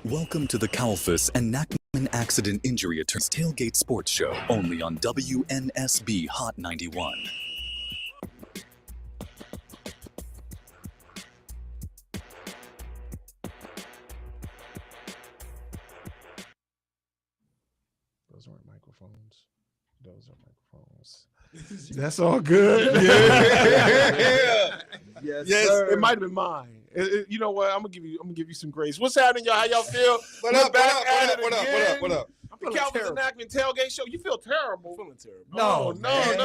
Welcome to the Kalfas and Nachman Accident Injury Attorneys Tailgate Sports Show, only on WNSB Hot 91. Those aren't microphones. Those are microphones. That's all good. Yeah. Yes, Sir. it might have been mine. You know what? I'm gonna give you some grace. What's happening, y'all? How y'all feel? What We're up? back What at up? it What up? again. What up? What up? The Calvin's and Nachman Tailgate Show. You feel terrible? I'm feeling terrible. No. We gotta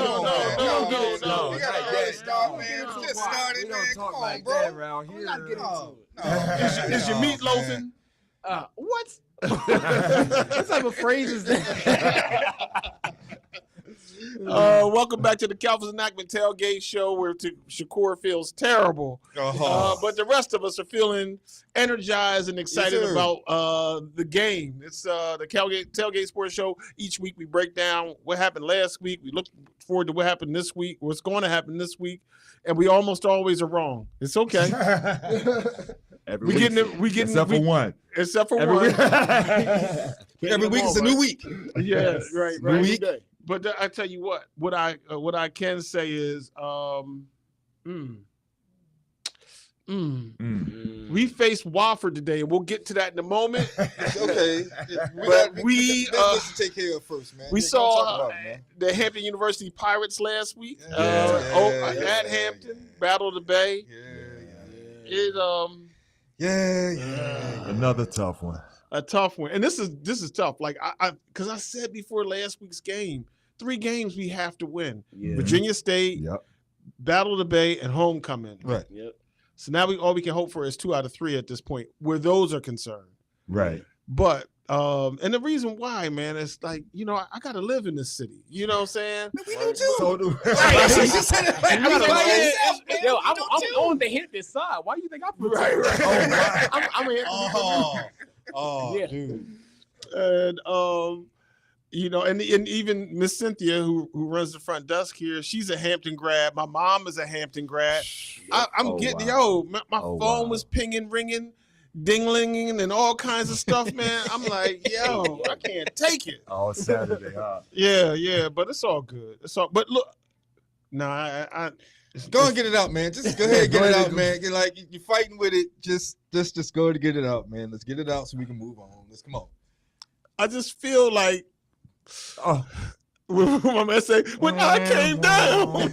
get it started, man. We don't Just talk- started, we man. don't Come talk on, like bro. that around here. We're not getting into it. Is your meat loafing? What? What type of phrase is that? Welcome back to the Calvin's and Nachman Tailgate Show, where Shakur feels terrible, but the rest of us are feeling energized and excited about the game. It's the Tailgate Sports Show. Each week we break down what happened last week. We look forward to what happened this week, what's going to happen this week, and we almost always are wrong. It's okay. We getting except for one. Except for Every one. week. Every week is a new week. Yeah, right. New week. But I tell you what I can say is, we faced Wofford today, and we'll get to that in a moment. Okay. Let's take care of it first, man. We Don't saw talk about it, man. the Hampton University Pirates last week Yeah. at Hampton, Battle of the Bay. Another tough one. A tough one, and this is tough. Like because I said before last week's game, 3 games we have to win. Yeah. Virginia State, Battle of the Bay, and Homecoming. Right. Yep. So now all we can hope for is 2 out of 3 at this point, where those are concerned. Right. But and the reason why, man, is like, you know, I gotta live in this city. You know what I'm saying? We do too. So do Yo, I'm on the Hampton side. Why do you think I put Right. I'm here. Yeah. Dude. And you know, and even Miss Cynthia, who runs the front desk here, she's a Hampton grad. My mom is a Hampton grad. I'm getting my phone was pinging, ringing, ding-linging, and all kinds of stuff, man. I'm like, yo, I can't take it. Oh, Saturday, huh? Yeah, but it's all good. But look, I Go and get it out, man. Just go ahead and get it out, man. You're like you're fighting with it. Just go ahead and get it out, man. Let's get it out so we can move on. Let's come on. I just feel like my man say, when I came down,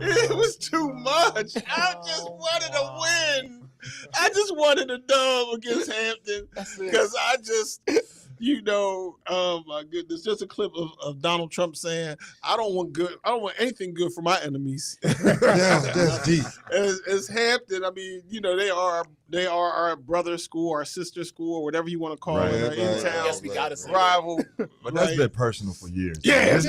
it was too much. I just wanted to win. I just wanted a dub against Hampton because I just, you know, oh my goodness, just a clip of Donald Trump saying, I don't want anything good for my enemies. That's deep. As Hampton, I mean, you know, they are our brother school, our sister school, or whatever you want to call it, in town. Yes, we gotta say rival. But that's been personal for years. Yeah. This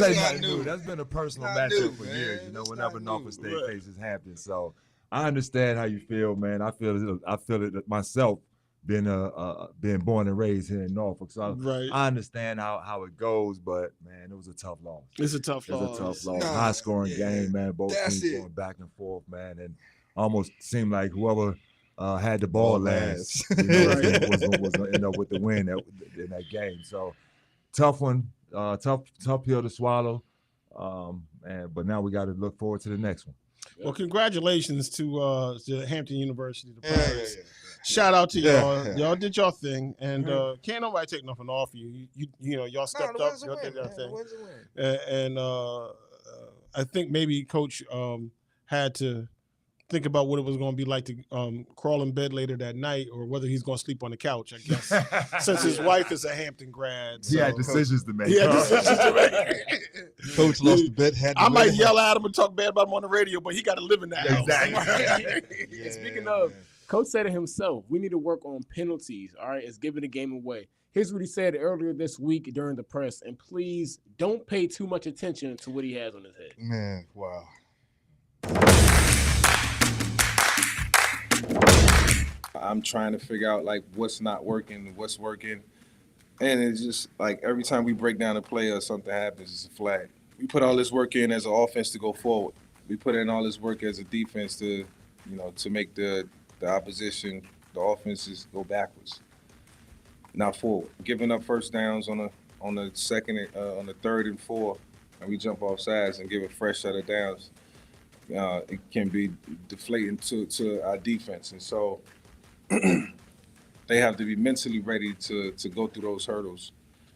ain't nothing new. That's been a personal matchup for years. You know, whenever Norfolk State faces Hampton. So I understand how you feel, man. I feel it myself, being born and raised here in Norfolk. So I understand how it goes, but man, it was a tough loss. It's a tough loss. High scoring game, man. Both teams going back and forth, man, and almost seemed like whoever had the ball last was gonna end up with the win in that game. So tough one, tough pill to swallow. But now we got to look forward to the next one. Well, congratulations to Hampton University, the Pirates. Shout out to y'all. Y'all did your thing, and can't nobody take nothing off you. You know, y'all stepped up. Y'all did that thing. And I think maybe Coach had to think about what it was going to be like to crawl in bed later that night, or whether he's going to sleep on the couch, I guess, since his wife is a Hampton grad. So. He had decisions to make. Coach lost the bet. I might yell at him and talk bad about him on the radio, but he got to live in that house. Exactly. Speaking of, Coach said it himself, we need to work on penalties, all right? It's giving the game away. Here's what he said earlier this week during the press, and please don't pay too much attention to what he has on his head. Man, wow. I'm trying to figure out like what's not working, what's working. And it's just like every time we break down a play or something happens, it's a flag. We put all this work in as an offense to go forward. We put in all this work as a defense to, you know, to make the the opposition, the offenses go backwards, not forward. Giving up first downs on the second, on the third and fourth, and we jump off sides and give a fresh set of downs. It can be deflating to our defense, and so they have to be mentally ready to go through those hurdles,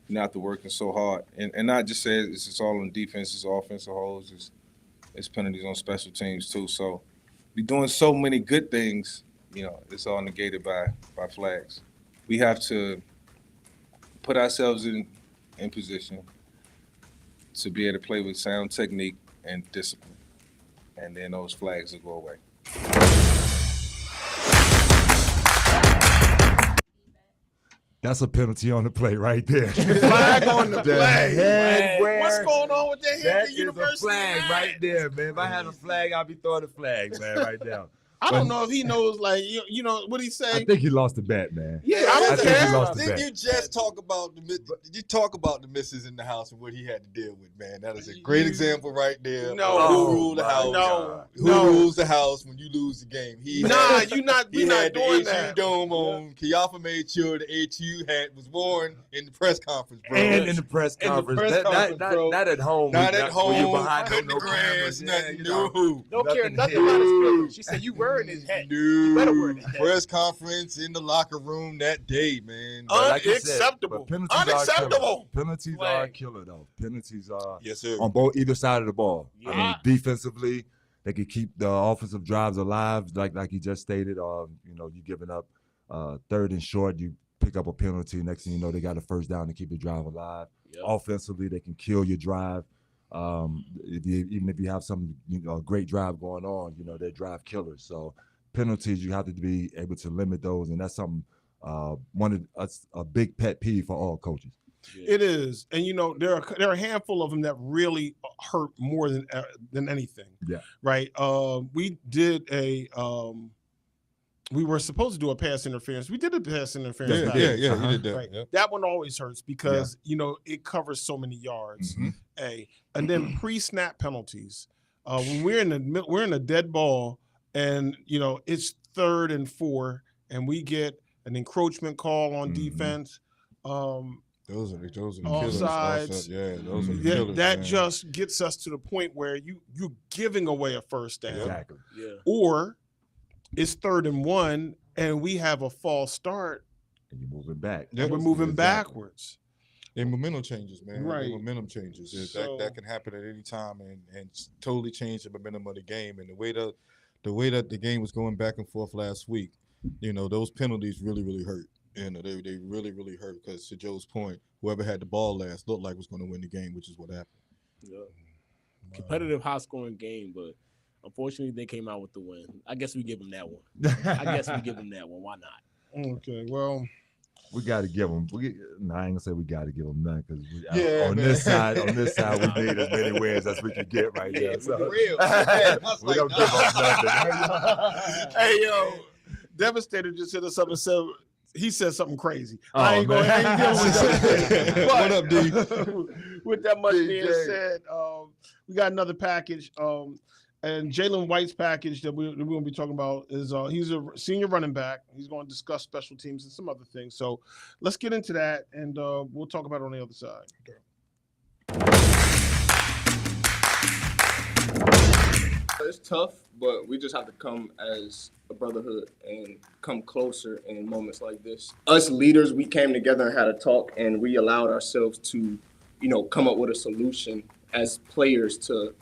not after working so hard, and not just say it's just all on defense, it's offensive holds, it's penalties on special teams too. So we're doing so many good things, it's all negated by flags. We have to put ourselves in position to be able to play with sound technique and discipline, and then those flags will go away. That's a penalty on the play right there. Flag on the play. What's What's going on with that That Hampton is University? a flag right there, man. If I had a flag, I'd be throwing a flag, man, right now. I don't know if he knows, like, you know what he say. I think he lost the bet, man. Yeah, I don't I think he care. lost the Did bet. you just talk about the misses in the house and what he had to deal with, man? That is a great example right there. No. Who ruled the my house? No. Who No. rules the house when you lose the game? We're not He doing had the HU that. dome on. Kiafa made sure the HU hat was worn in the press conference, bro. And in the press In the conference. press conference, bro. Not at home. Not when at when you're home, behind cutting no the grass, cameras. nothing. Yeah, you know. No. Don't care Nothing nothing here. about his feelings. She said you wearing his hat. You better wear his hat. Press conference in the locker room that day, man. But like you said, Unacceptable. but penalties are Unacceptable. killer. Penalties are Flag. killer, though. Penalties are Yes, sir. on either side of the ball. I Yeah. mean, defensively, they can keep the offensive drives alive, like you just stated. You giving up third and short, you pick up a penalty. Next thing you know, they got a first down to keep the drive alive. Yep. Offensively, they can kill your drive. Even if you have some great drive going on, they're drive killers. So penalties, you have to be able to limit those, and that's something a big pet peeve for all coaches. It is, and there are a handful of them that really hurt more than anything. Yeah. Right. We did we were supposed to do a pass interference. We did a pass interference. Yeah, package. you did that. Right. Yep. That one always hurts because it covers so many yards. Mhm. And then pre-snap penalties. When we're in a dead ball, and it's 3rd and 4, and we get an encroachment call on defense. Those are the killers. Offsides. Yeah, those are the Yeah, killers. that man. just gets us to the point where you're giving away a first down, Exactly. Yeah. or it's 3rd and 1, and we have a false start, And you're moving back. Yep. and we're moving Exactly. backwards. And momentum changes, man. Right. The momentum changes. So- that can happen at any time and totally change the momentum of the game. And the way that the game was going back and forth last week, those penalties really, really hurt. They really, really hurt because, to Joe's point, whoever had the ball last looked like was going to win the game, which is what happened. Yeah. Competitive, high-scoring game, but unfortunately, they came out with the win. I guess we give them that one. Why not? Okay, well, We got to give them. I ain't gonna say we got to give them none because Yeah, on man. this side, we need as many wins as we can get right now. So real. we don't give up nothing. hey yo, Devastator just hit us up and said he said something crazy. Oh, I ain't man. dealing with that. What up, D? With that much being DJ. said, we got another package. And Jalen White's package that we're going to be talking about is he's a senior running back. He's going to discuss special teams and some other things. So let's get into that, and we'll talk about it on the other side. It's tough, but we just have to come as a brotherhood and come closer in moments like this. Us leaders, we came together and had a talk, and we allowed ourselves to, come up with a solution as players to,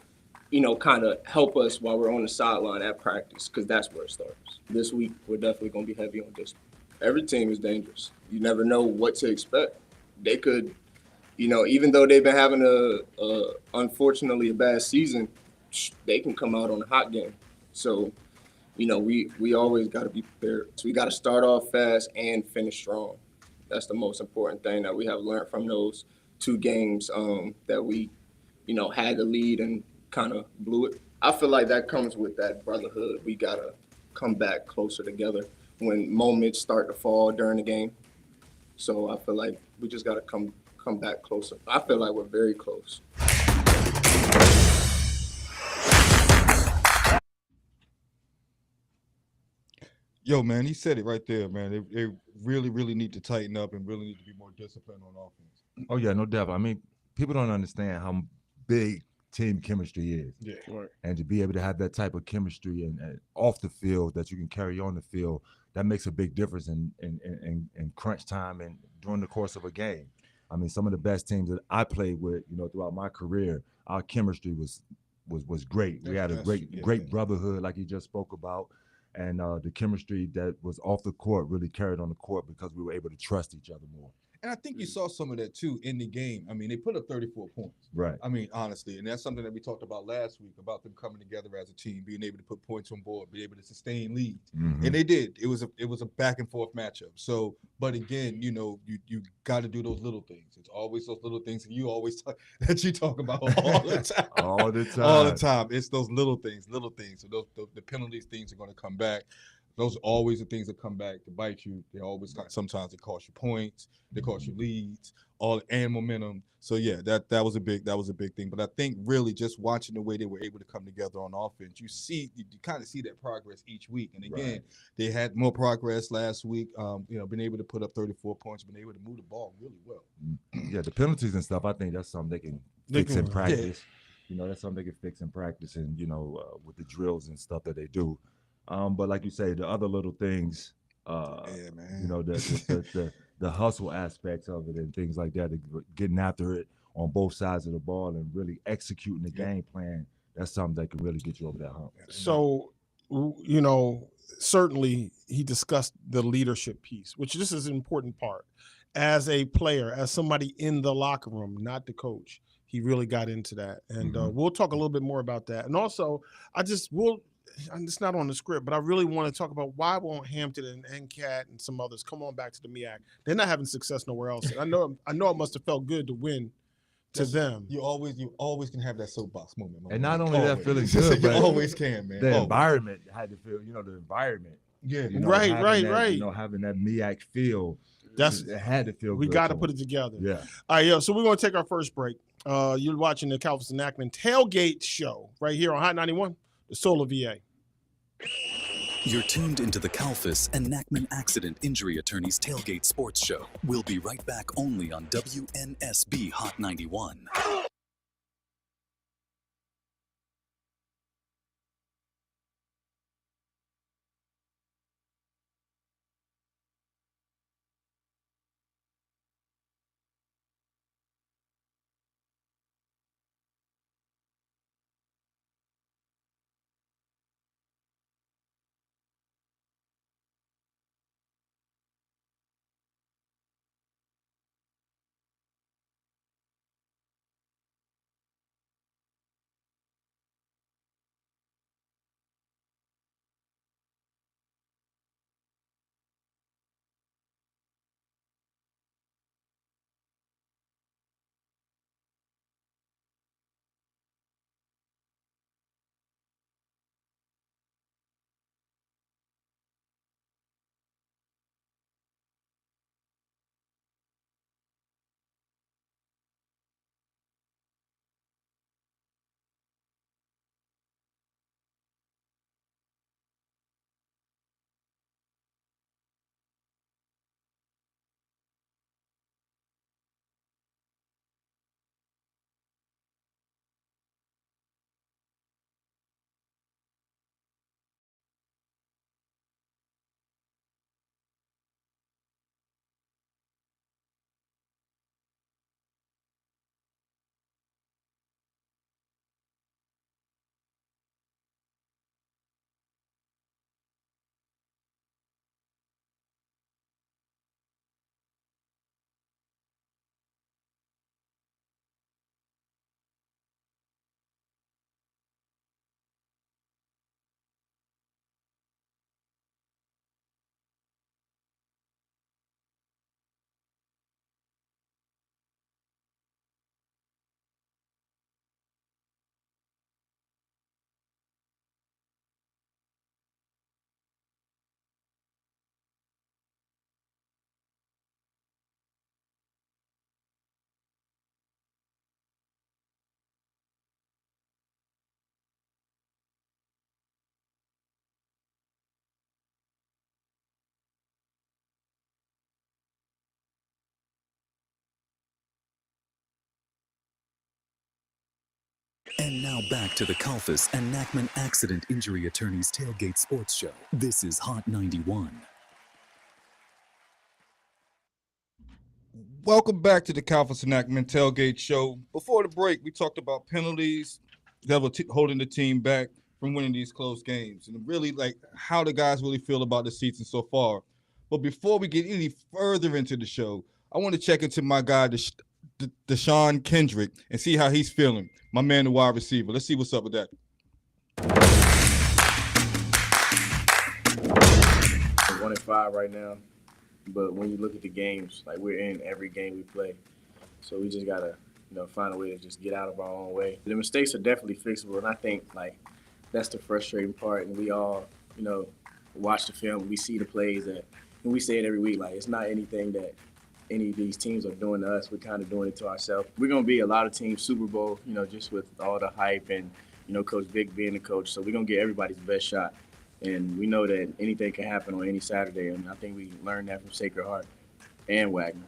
kind of help us while we're on the sideline at practice, because that's where it starts. This week, we're definitely going to be heavy on discipline. Every team is dangerous. You never know what to expect. They could, even though they've been having unfortunately a bad season, they can come out on a hot game. So, we always got to be prepared. So we got to start off fast and finish strong. That's the most important thing that we have learned from those 2 games that we, had the lead and kind of blew it. I feel like that comes with that brotherhood. We got to come back closer together when moments start to fall during the game. So I feel like we just got to come back closer. I feel like we're very close. Yo, man, he said it right there, man. They really, really need to tighten up and really need to be more disciplined on offense. Oh yeah, no doubt. I mean, people don't understand how big team chemistry is. Yeah. Right. And to be able to have that type of chemistry and off the field that you can carry on the field, that makes a big difference in crunch time and during the course of a game. I mean, some of the best teams that I played with, throughout my career, our chemistry was great. We had a great brotherhood, like you just spoke about, and the chemistry that was off the court really carried on the court because we were able to trust each other more. And I think you saw some of that too in the game. I mean, they put up 34 points. Right. I mean, honestly, and that's something that we talked about last week about them coming together as a team, being able to put points on board, be able to sustain leads, and they did. It was a back and forth matchup. So, but again, you got to do those little things. It's always those little things that you always talk about all the time, all the time, all the time. It's those little things. So the penalties things are going to come back. Those are always the things that come back to bite you. They always sometimes it cost you points, they cost you leads, and momentum. So yeah, that was a big thing. But I think really just watching the way they were able to come together on offense, you kind of see that progress each week. And again, they had more progress last week. Been able to put up 34 points, been able to move the ball really well. Yeah, the penalties and stuff. I think that's something they can fix in practice. Yeah. That's something they can fix in practice, and with the drills and stuff that they do. But like you say, the other little things, man. The hustle aspects of it and things like that, getting after it on both sides of the ball and really executing the game plan, that's something that can really get you over that hump. So, certainly he discussed the leadership piece, which this is an important part. As a player, as somebody in the locker room, not the coach, he really got into that. And we'll talk a little bit more about that. And also, it's not on the script, but I really want to talk about why won't Hampton and NCAT and some others come on back to the MEAC? They're not having success nowhere else. And I know it must have felt good to win to them. You always can have that soapbox moment. And not only that feeling good, you but always can, man. The environment had to feel, the environment. Yeah, right. Having that MEAC feel. It had to feel. We got to put it together. Yeah. All right, so we're going to take our first break. You're watching the Calvis and Ackman Tailgate Show right here on Hot 91, the Solar VA. You're tuned into the Kalfas and Nackman Accident Injury Attorneys Tailgate Sports Show. We'll be right back only on WNSB Hot 91. And now back to the Kalfas and Nachman Accident Injury Attorneys Tailgate Sports Show. This is Hot 91. Welcome back to the Kalfas and Nachman Tailgate Show. Before the break, we talked about penalties that were holding the team back from winning these close games, and really like how the guys really feel about the season so far. But before we get any further into the show, I want to check into my guy, Deshaun Kendrick, and see how he's feeling. My man, the wide receiver. Let's see what's up with that. 1-5 right now, but when you look at the games, like we're in every game we play, so we just gotta, find a way to just get out of our own way. The mistakes are definitely fixable, and I think like that's the frustrating part. And we all, watch the film, we see the plays, and we say it every week. Like it's not anything that any of these teams are doing to us. We're kind of doing it to ourselves. We're gonna be a lot of teams Super Bowl, just with all the hype and Coach Vic being the coach. So we're gonna get everybody's best shot. And we know that anything can happen on any Saturday, and I think we learned that from Sacred Heart and Wagner.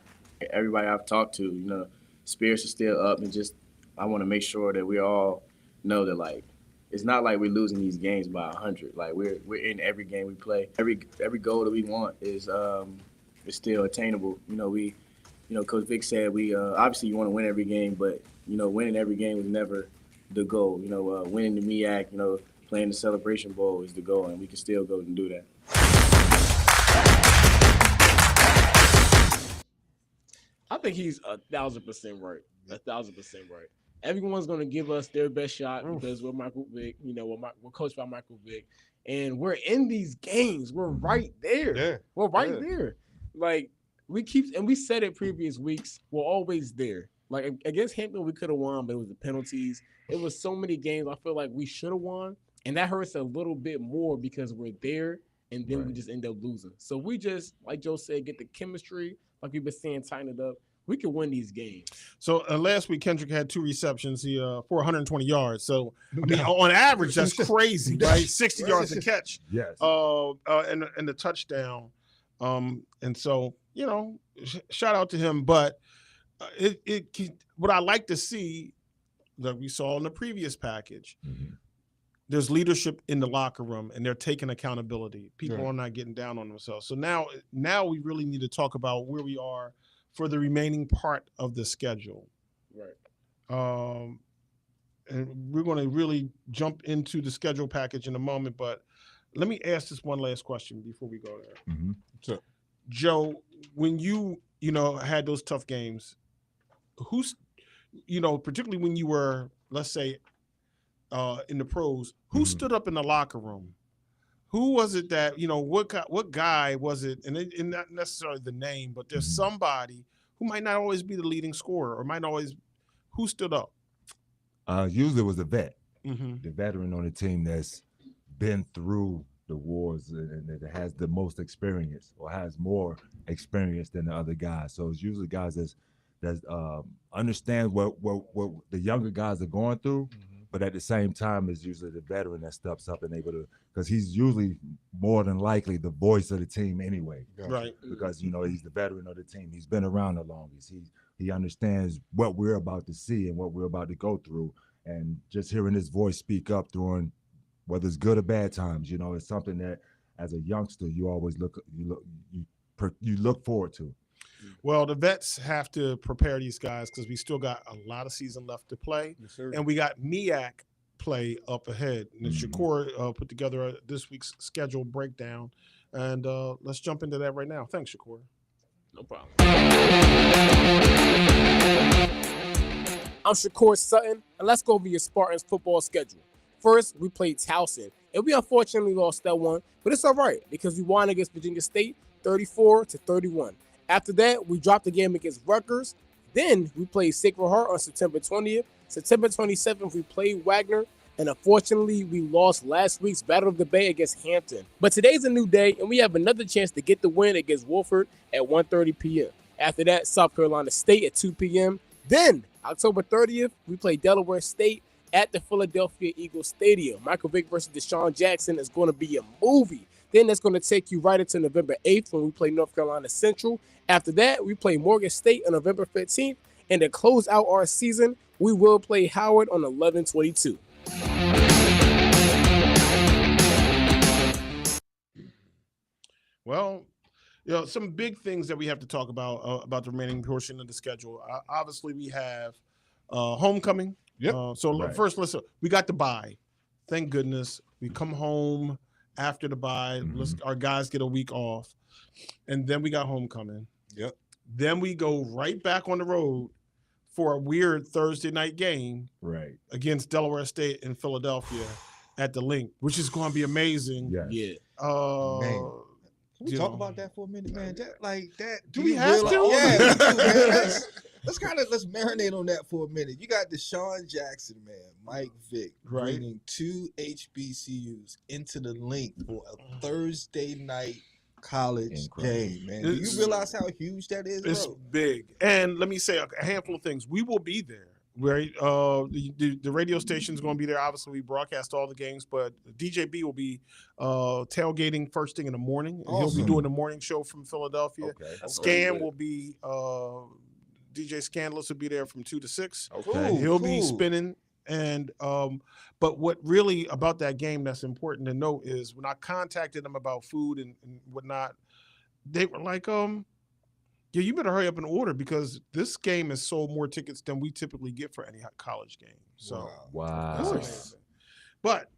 Everybody I've talked to, spirits are still up, and just I want to make sure that we all know that like it's not like we're losing these games by 100. Like we're in every game we play. Every goal that we want is still attainable. Coach Vic said we obviously you want to win every game, but winning every game was never the goal. Winning the MEAC, playing the Celebration Bowl is the goal, and we can still go and do that. I think he's 1,000% right. 1,000% right. Everyone's going to give us their best shot because we're Michael Vick. We're coached by Michael Vick, and we're in these games. We're right there. Yeah. We're right there. Like we said it previous weeks. We're always there. Like against Hampton, we could have won, but it was the penalties. It was so many games I feel like we should have won, and that hurts a little bit more because we're there, and then we just end up losing. So we just, like Joe said, get the chemistry, like we've been saying, tighten it up. We can win these games. So last week, Kendrick had 2 receptions for 120 yards. So I mean, on average, that's crazy, right? 60 yards a catch. Yes. And the touchdown. And so shout out to him. But what I like to see that we saw in the previous package. Mm-hmm. There's leadership in the locker room, and they're taking accountability. People are not getting down on themselves. So now we really need to talk about where we are for the remaining part of the schedule. Right. And we're going to really jump into the schedule package in a moment, but let me ask this one last question before we go there. Mm-hmm. Sure. Joe, when you had those tough games, who's, particularly when you were, let's say, in the pros, who stood up in the locker room? Who was it that, what guy was it? And not necessarily the name, but there's somebody who might not always be the leading scorer or might always, who stood up? Usually it was a vet, Mm-hmm. the veteran on the team that's been through the wars and that has the most experience or has more experience than the other guys. So it's usually guys that understand what the younger guys are going through. But at the same time, it's usually the veteran that steps up and able to, because he's usually more than likely the voice of the team anyway. Right. Because, he's the veteran of the team. He's been around the longest. He understands what we're about to see and what we're about to go through. And just hearing his voice speak up during, whether it's good or bad times, it's something that as a youngster, you always look forward to. Well, the vets have to prepare these guys because we still got a lot of season left to play. Yes, sir. And we got MEAC play up ahead. And Shakur put together this week's schedule breakdown. And let's jump into that right now. Thanks, Shakur. No problem. I'm Shakur Sutton, and let's go over your Spartans football schedule. First, we played Towson, and we unfortunately lost that one, but it's all right because we won against Virginia State 34-31. After that, we dropped the game against Rutgers. Then we played Sacred Heart on September 20th. September 27th, we played Wagner. And unfortunately, we lost last week's Battle of the Bay against Hampton. But today's a new day, and we have another chance to get the win against Wolford at 1:30 p.m. After that, South Carolina State at 2 p.m. Then, October 30th, we play Delaware State at the Philadelphia Eagles Stadium. Michael Vick versus Deshaun Jackson is going to be a movie. Then that's going to take you right into November 8th when we play North Carolina Central. After that, we play Morgan State on November 15th. And to close out our season, We will play Howard on 11/22. Well, some big things that we have to talk about the remaining portion of the schedule. Obviously, we have homecoming. Yep. So first, we got the bye. Thank goodness we come home after the bye. Our guys get a week off, and then we got homecoming. Yep. Then we go right back on the road for a weird Thursday night game, Right, against Delaware State in Philadelphia at the Link, which is going to be amazing. yes. Yeah. Man. Can we You talk know. about that for a minute, man? Do we you have realize- to? Yeah, we do, man. Let's marinate on that for a minute. You got Deshaun Jackson, man, Mike Vick, Right. bringing 2 HBCUs into the Link for a Thursday night college Incredible. game, man. Do you It's- realize how huge that is, It's bro? big. And let me say a handful of things. We will be there. Right, the radio station is going to be there. Obviously, we broadcast all the games, but DJB will be tailgating first thing in the morning. And He'll Awesome. be doing the morning show from Philadelphia. Okay. Scan will be DJ Scandalous will be there from 2 to 6. Okay. Cool. He'll be spinning. And but what really about that game that's important to note is when I contacted them about food and whatnot, they were like, yeah, you better hurry up and order because this game has sold more tickets than we typically get for any college game. So Wow. that's amazing. But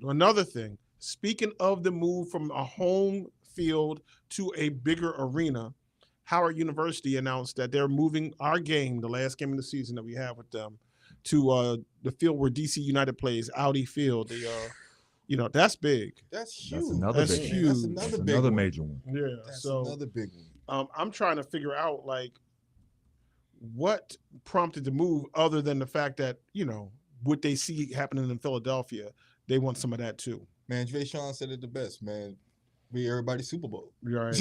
another thing, speaking of the move from a home field to a bigger arena, Howard University announced that they're moving our game, the last game of the season that we have with them, to the field where DC United plays, Audi Field. That's big. That's huge. That's another That's big huge. one. That's another That's big another one. major one. Yeah. That's so another big one. I'm trying to figure out what prompted the move other than the fact that, what they see happening in Philadelphia, they want some of that too. Man, Dre Sean said it the best, man. We everybody Super Bowl. Right.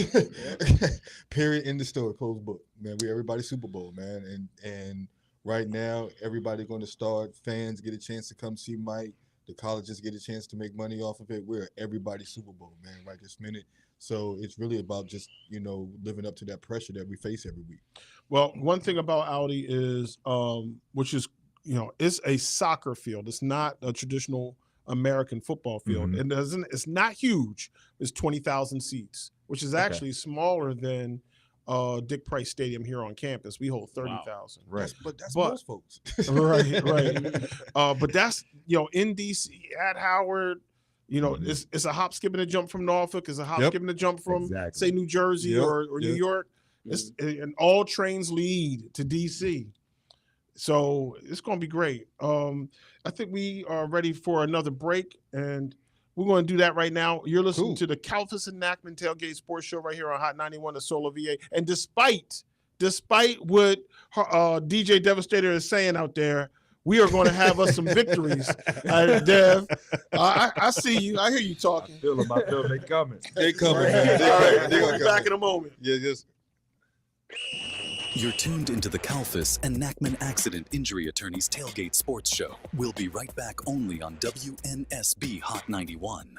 Period. In the story. Closed book. Man, we everybody Super Bowl, man. And right now, everybody going to start. Fans get a chance to come see Mike. The colleges get a chance to make money off of it. We're everybody Super Bowl, man, right this minute. So it's really about just, living up to that pressure that we face every week. Well, one thing about Audi is, which is, it's a soccer field. It's not a traditional American football field. Mhm. It's not huge. It's 20,000 seats, which is actually smaller than Dick Price Stadium here on campus. We hold 30,000. Right. That's But- most folks. right. But that's in DC at Howard. It's a hop, skip, and a jump from Norfolk. It's a hop, Yep. skip, and a jump from Exactly. say New Jersey Yep. or New Yep. York. And all trains lead to DC. So it's going to be great. I think we are ready for another break, and we're going to do that right now. You're listening Cool. to the Kalfas and Nackman Tailgate Sports Show right here on Hot 91 of Solar VA. And despite what DJ Devastator is saying out there, we are going to have us some victories. Dev, I see you. I hear you talking. I feel them. They coming. They coming, All man. They right, coming. They we'll gonna be back come. in a moment. Yeah, just. You're tuned into the Kalfas and Nackman Accident Injury Attorneys Tailgate Sports Show. We'll be right back only on WNSB Hot 91.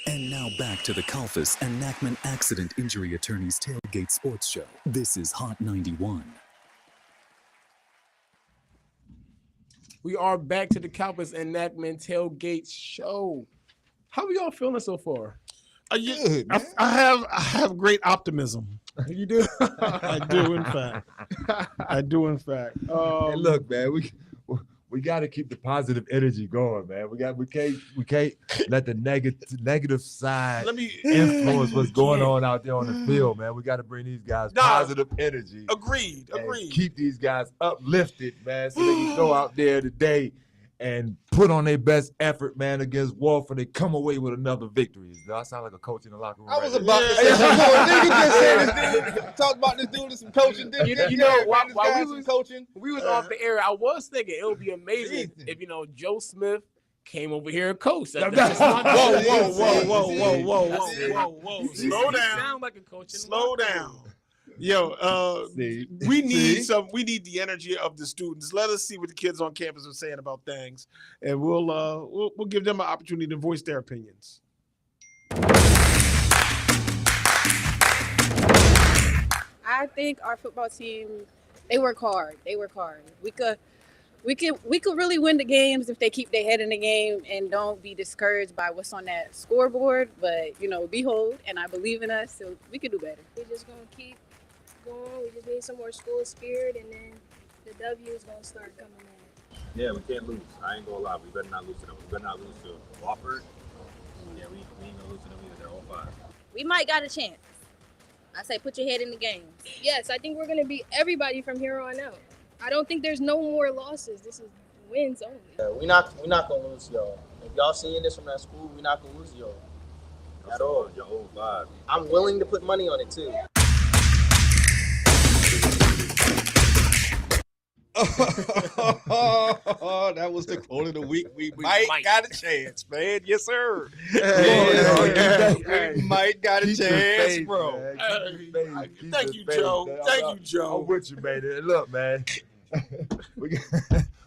And now back to the Kalfas and Nachman Accident Injury Attorneys Tailgate Sports Show. This is Hot 91. We are back to the Kalfas and Nachman Tailgate Show. How are y'all feeling so far? Good, man. I have great optimism. You do? I do, in fact. I do, in fact. Hey, look, man, we got to keep the positive energy going, man. We can't let the negative side influence what's going on out there on the field, man. We got to bring these guys positive energy. Agreed. Keep these guys uplifted, man, so they can go out there today and put on their best effort, man, against Wolford and come away with another victory. Do I sound like a coach in the locker room? I was about to say, nigga just said this dude. Talk about this dude and some coaching. You know, while we was off the air, I was thinking it would be amazing if, Joe Smith came over here and coached. Whoa. Slow down. Sound like a coach. Slow down. Yo, we need the energy of the students. Let us see what the kids on campus are saying about things, and we'll give them an opportunity to voice their opinions. I think our football team, they work hard. We could really win the games if they keep their head in the game and don't be discouraged by what's on that scoreboard. But behold, and I believe in us, so we could do better. We're just gonna keep going. We just need some more school spirit, and then the W is gonna start coming in. Yeah, we can't lose. I ain't gonna lie. We better not lose to them. We better not lose to Wofford. Yeah, we ain't gonna lose to them either. They're all 5. We might got a chance. I say put your head in the game. Yes, I think we're gonna beat everybody from here on out. I don't think there's no more losses. This is wins only. Yeah, we're not gonna lose y'all. If y'all seeing this from that school, we're not gonna lose y'all at all. Your whole vibe. I'm willing to put money on it too. That was the quote of the week. We might got a chance, man. Yes, sir. We might got a chance, bro. Thank you, Joe. Thank you, Joe. I'm with you, man. Look, man.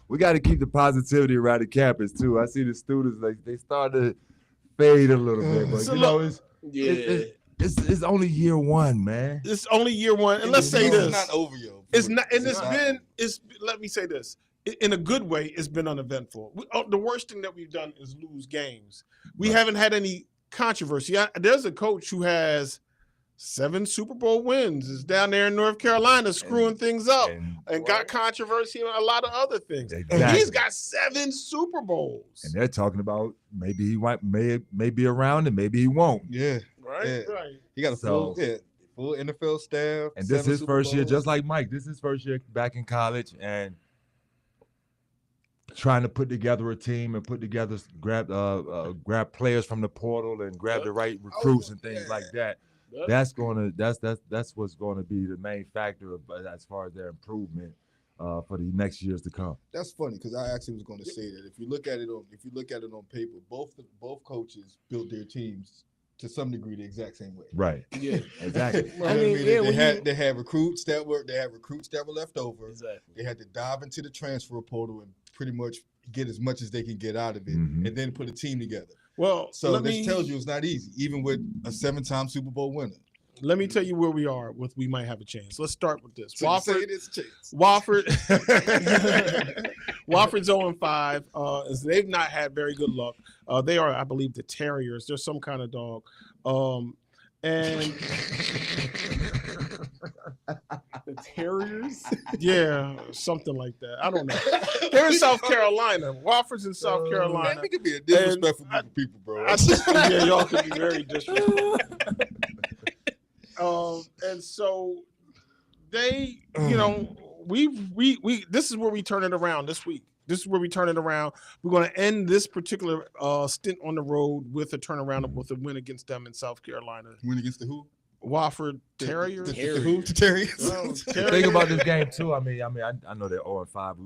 We got to keep the positivity around the campus too. I see the students they start to fade a little bit, but it's only year 1, man. It's only year 1, and let's say this: it's not over, yo. It's not, and it's. Let me say this: in a good way, it's been uneventful. The worst thing that we've done is lose games. We haven't had any controversy. There's a coach who has 7 Super Bowl wins, is down there in North Carolina screwing things up and got controversy on a lot of other things. Exactly. And he's got 7 Super Bowls. And they're talking about maybe he may be around and maybe he won't. Yeah. Right. He got a full NFL staff. And this is his first year, just like Mike. This is his first year back in college and trying to put together a team and grab players from the portal and grab the right recruits and things like that. That's what's gonna be the main factor as far as their improvement for the next years to come. That's funny because I actually was going to say that if you look at it on paper, both coaches built their teams to some degree the exact same way. Right. Yeah. Exactly. They had recruits that were left over. Exactly. They had to dive into the transfer portal and pretty much get as much as they can get out of it, and then put a team together. Well, so this tells you it's not easy, even with a 7-time Super Bowl winner. Let me tell you where we are with we might have a chance. Let's start with this. So Wofford's 0-5. They've not had very good luck. They are, I believe, the Terriers. They're some kind of dog. And the Terriers? Yeah, something like that. I don't know. They're in South Carolina. Wofford's in South Carolina. Man, we could be a disrespectful group of people, bro. Yeah, y'all could be very disrespectful. And so they, we this is where we turn it around this week. This is where we turn it around. We're going to end this particular stint on the road with a turnaround with a win against them in South Carolina. Win against the who? Wofford Terriers. The Terriers. The thing about this game too, I know they're 0-5.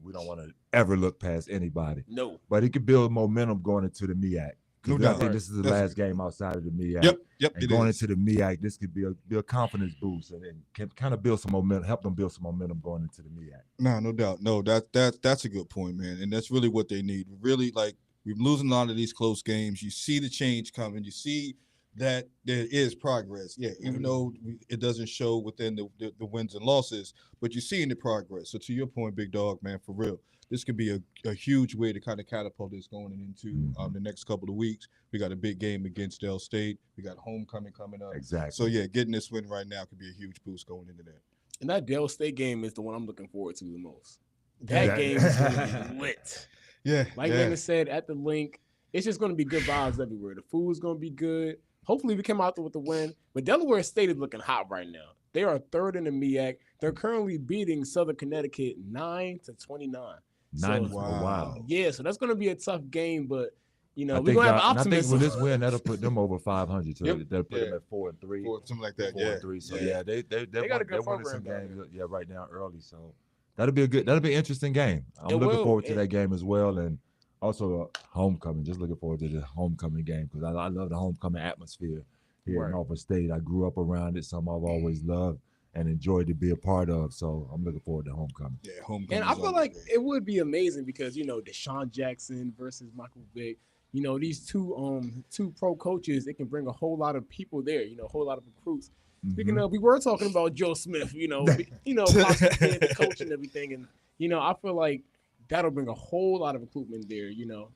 We don't want to ever look past anybody. No. But it could build momentum going into the MEAC. No doubt. I think this is the last game outside of the MEAC. Yep. And going into the MEAC, this could be a confidence boost and can kind of build some momentum, help them build some momentum going into the MEAC. No doubt. No, that's a good point, man. And that's really what they need. Really, like We're losing a lot of these close games. You see the change coming. You see that there is progress. Yeah, even though it doesn't show within the wins and losses, but you're seeing the progress. So to your point, Big Dog, man, for real, this could be a huge way to kind of catapult this going into the next couple of weeks. We got a big game against Dell State. We got homecoming coming up. Exactly. So, yeah, getting this win right now could be a huge boost going into that. And that Dell State game is the one I'm looking forward to the most. That game is going to be lit. Yeah. Like Landon said, at the link, it's just going to be good vibes everywhere. The food's going to be good. Hopefully we come out there with the win. But Delaware State is looking hot right now. They are third in the MEAC. They're currently beating Southern Connecticut 9-29. Wow. Yeah, so that's going to be a tough game, but we're going to to have optimism. I think with this win, that'll put them over 500. So they'll put them at 4-3. Something like that, 4-3. So they got a good winning some program. games right now early. So that'll be an interesting game. I'm looking forward to that game as well. And also homecoming. Just looking forward to the homecoming game because I love the homecoming atmosphere here in Norfolk State. I grew up around it, something I've always loved and enjoyed to be a part of. So I'm looking forward to homecoming. Yeah, homecoming. And I feel like it would be amazing because Deshaun Jackson versus Michael Vick. These two pro coaches, it can bring a whole lot of people there. A whole lot of recruits. Speaking of, we were talking about Joe Smith. Possibly the coach and everything, and I feel like that'll bring a whole lot of recruitment there.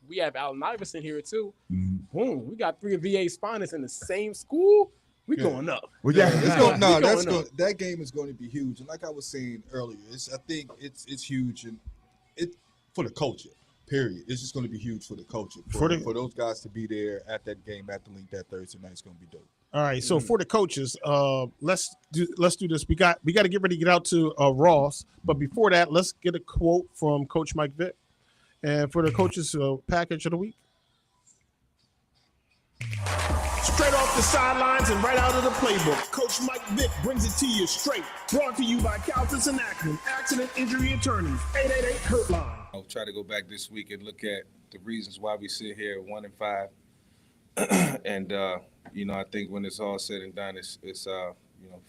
We have Allen Iverson here too. Boom, we got 3 of VA's finest in the same school. We going up. Well, that game is going to be huge. And like I was saying earlier, I think it's huge and it for the culture. Period. It's just going to be huge for the culture. For those guys to be there at that game at the link that Thursday night is going to be dope. All right, so for the coaches, let's do this. We got to get ready to get out to Ross, but before that, let's get a quote from Coach Mike Vick, and for the coaches package of the week. Straight off the sidelines and right out of the playbook, Coach Mike Vick brings it to you straight. Brought to you by Caltis and Ackman, accident injury attorneys, 888-HURT-LINE. I'll try to go back this week and look at the reasons why we sit here 1-5. And, I think when it's all said and done, it's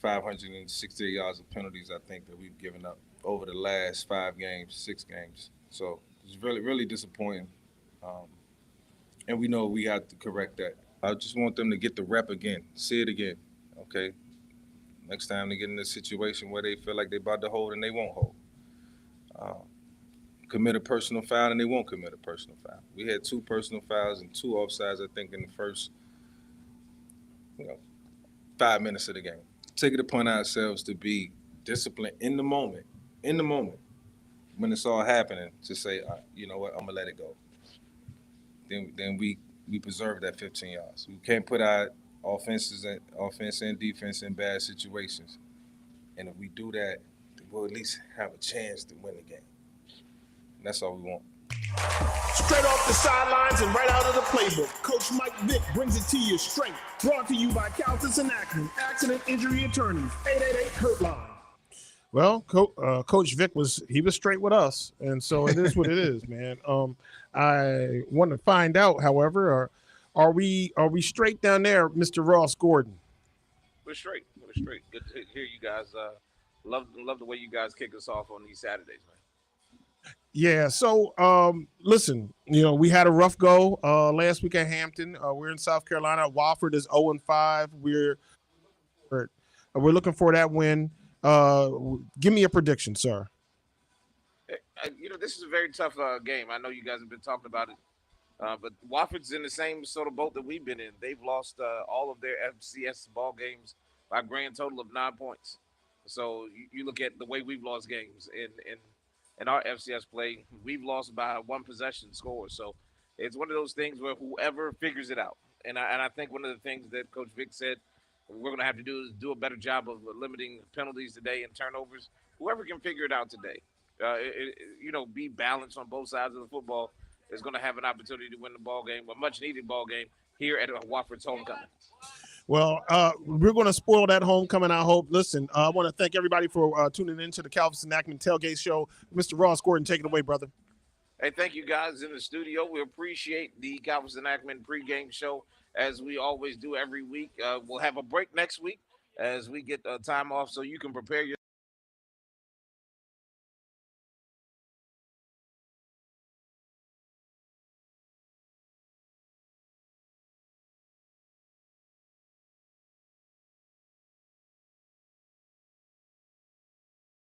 568 yards of penalties, I think, that we've given up over the last 6 games. So it's really, really disappointing. And we know we have to correct that. I just want them to get the rep again, see it again, okay? Next time they get in a situation where they feel like they're about to hold and they won't hold. Commit a personal foul and they won't commit a personal foul. We had 2 personal fouls and 2 offsides, I think, in the first 5 minutes of the game. Take it upon ourselves to be disciplined in the moment, when it's all happening, to say, you know what, I'm gonna let it go. Then we preserve that 15 yards. We can't put our offense and defense in bad situations. And if we do that, we'll at least have a chance to win the game. And that's all we want. Straight off the sidelines and right out of the playbook, Coach Mike Vick brings it to you straight. Brought to you by Caltis and Ackman, accident injury attorneys, 888-HURT-LINE. Well, Coach Vick was straight with us, and so it is what it is, man. I want to find out, however, are we straight down there, Mr. Ross Gordon? We're straight. Good to hear you guys. Love the way you guys kick us off on these Saturdays, man. Yeah, so listen, we had a rough go last week at Hampton. We're in South Carolina. Wofford is 0-5. We're looking for that win. Give me a prediction, sir. This is a very tough game. I know you guys have been talking about it, but Wofford's in the same sort of boat that we've been in. They've lost all of their FCS ball games by a grand total of 9 points. So you look at the way we've lost games in our FCS play, we've lost by 1 possession score. So it's one of those things where whoever figures it out. And I think one of the things that Coach Vick said we're going to have to do is do a better job of limiting penalties today and turnovers. Whoever can figure it out today, be balanced on both sides of the football is going to have an opportunity to win the ball game, a much-needed ball game here at Wofford's homecoming. Well, we're going to spoil that homecoming, I hope. Listen, I want to thank everybody for tuning in to the Calvis and Ackman Tailgate Show. Mr. Ross Gordon, take it away, brother. Hey, thank you guys in the studio. We appreciate the Calvis and Ackman pregame show, as we always do every week. We'll have a break next week as we get time off so you can prepare your